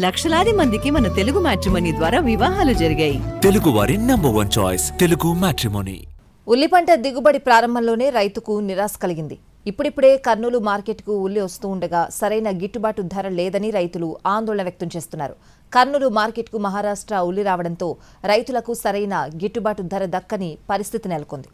లక్షలాది మందికి మన తెలుగు మ్యాట్రిమోనీ ద్వారా వివాహాలు జరిగాయి. తెలుగు వారి #1 చాయిస్ తెలుగు మ్యాట్రిమోనీ. ఉల్లి పంట దిగుబడి ప్రారంభంలోనే రైతుకు నిరాశ కలిగింది. ఇప్పుడిప్పుడే కర్నూలు మార్కెట్కు ఉల్లి వస్తూ ఉండగా సరైన గిట్టుబాటు ధర లేదని రైతులు ఆందోళన వ్యక్తం చేస్తున్నారు. కర్నూలు మార్కెట్కు మహారాష్ట్ర ఉల్లి రావడంతో రైతులకు సరైన గిట్టుబాటు ధర దక్కని పరిస్థితి నెలకొంది.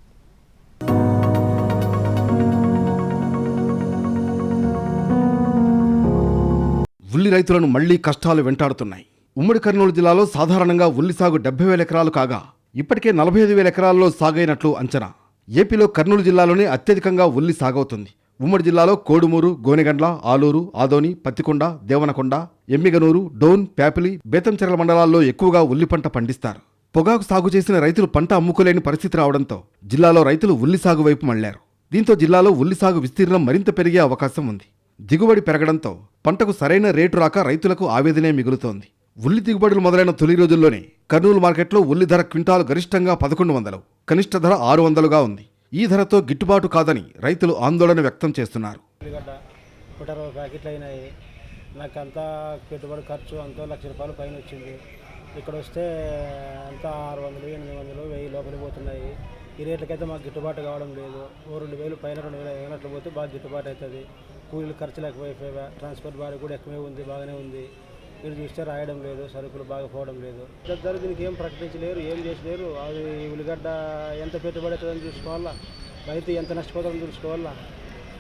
ఉల్లి రైతులను మళ్లీ కష్టాలు వెంటాడుతున్నాయి. ఉమ్మడి కర్నూలు జిల్లాలో సాధారణంగా ఉల్లి సాగు 70,000 ఎకరాలు కాగా ఇప్పటికే 45,000 ఎకరాల్లో సాగైనట్లు అంచనా. ఏపీలో కర్నూలు జిల్లాలోనే అత్యధికంగా ఉల్లి సాగవుతుంది. ఉమ్మడి జిల్లాలో కోడుమూరు, గోనెగండ్ల, ఆలూరు, ఆదోని, పత్తికొండ, దేవనకొండ, ఎమ్మిగనూరు, డోన్, ప్యాపిలి, బేతంచెర్ల మండలాల్లో ఎక్కువగా ఉల్లి పంట పండిస్తారు. పొగాకు సాగు చేసిన రైతులు పంట అమ్ముకోలేని పరిస్థితి రావడంతో జిల్లాలో రైతులు ఉల్లి సాగు వైపు మళ్లారు. దీంతో జిల్లాలో ఉల్లి సాగు విస్తీర్ణం మరింత పెరిగే అవకాశం ఉంది. దిగుబడి పెరగడంతో పంటకు సరైన రేటు రాక రైతులకు ఆవేదనే మిగులుతోంది. ఉల్లి దిగుబడులు మొదలైన తొలి రోజుల్లోనే కర్నూలు మార్కెట్లో ఉల్లి ధర క్వింటాలు గరిష్టంగా 1100, కనిష్ట ధర 600గా ఉంది. ఈ ధరతో గిట్టుబాటు కాదని రైతులు ఆందోళన వ్యక్తం చేస్తున్నారు. ప్యాకెట్లు అయినాయి, నాకు అంతా పెట్టుబడి ఖర్చు అంతా ₹1,00,000 పైన వచ్చింది. ఇక్కడ వస్తే అంతా 600, 800, 1000 లోపలికి పోతున్నాయి. ఈ రేట్లకైతే మాకు గిట్టుబాటు కావడం లేదు. 2,000 పైన 2,500 అట్లా పోతే బాగా గిట్టుబాటు అవుతుంది. కూలీలు ఖర్చులు ఎక్కువైపోయాయి, ట్రాన్స్పోర్ట్ భారీ కూడా ఎక్కువే ఉంది, బాగానే ఉంది. మీరు చూస్తే రాయడం లేదు, సరుకులు బాగా పోవడం లేదు. ధర దీనికి ఏం ప్రకటించలేరు, ఏం చేసలేరు. అది ఉల్లిగడ్డ ఎంత పెట్టుబడి అవుతుందని చూసుకోవాలా, రైతు ఎంత నష్టపోతుందని చూసుకోవాలా.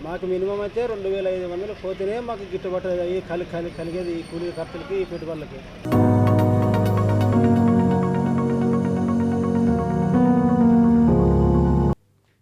మాకు మినిమం అయితే 2,500 పోతేనే మాకు గిట్టుబాటు అయ్యి కలిగేది ఈ కూలీ ఖర్చులకి, ఈ పెట్టుబడులకి.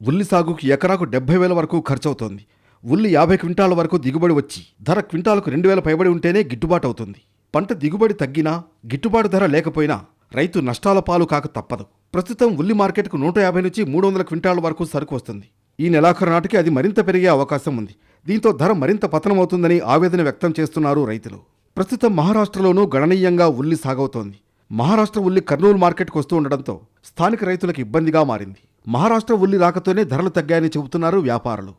ఉల్లి సాగుకు ఎకరాకు 70,000 వరకు ఖర్చవుతోంది. ఉల్లి 50 క్వింటాల వరకు దిగుబడి వచ్చి ధర క్వింటాలకు 2,000 పైబడి ఉంటేనే గిట్టుబాటు అవుతుంది. పంట దిగుబడి తగ్గినా గిట్టుబాటు ధర లేకపోయినా రైతు నష్టాల పాలు కాక తప్పదు. ప్రస్తుతం ఉల్లి మార్కెట్కు 150 నుంచి 300 క్వింటాల వరకు సరుకు వస్తుంది. ఈ నెలాఖరు నాటికి అది మరింత పెరిగే అవకాశం ఉంది. దీంతో ధర మరింత పతనమవుతుందని ఆవేదన వ్యక్తం చేస్తున్నారు రైతులు. ప్రస్తుతం మహారాష్ట్రలోనూ గణనీయంగా ఉల్లి సాగవుతోంది. మహారాష్ట్ర ఉల్లి కర్నూలు మార్కెట్కు వస్తూ ఉండడంతో స్థానిక రైతులకు ఇబ్బందిగా మారింది. మహారాష్ట్ర ఉల్లి రాకతోనే ధరలు తగ్గాయని చెబుతున్నారు వ్యాపారులు.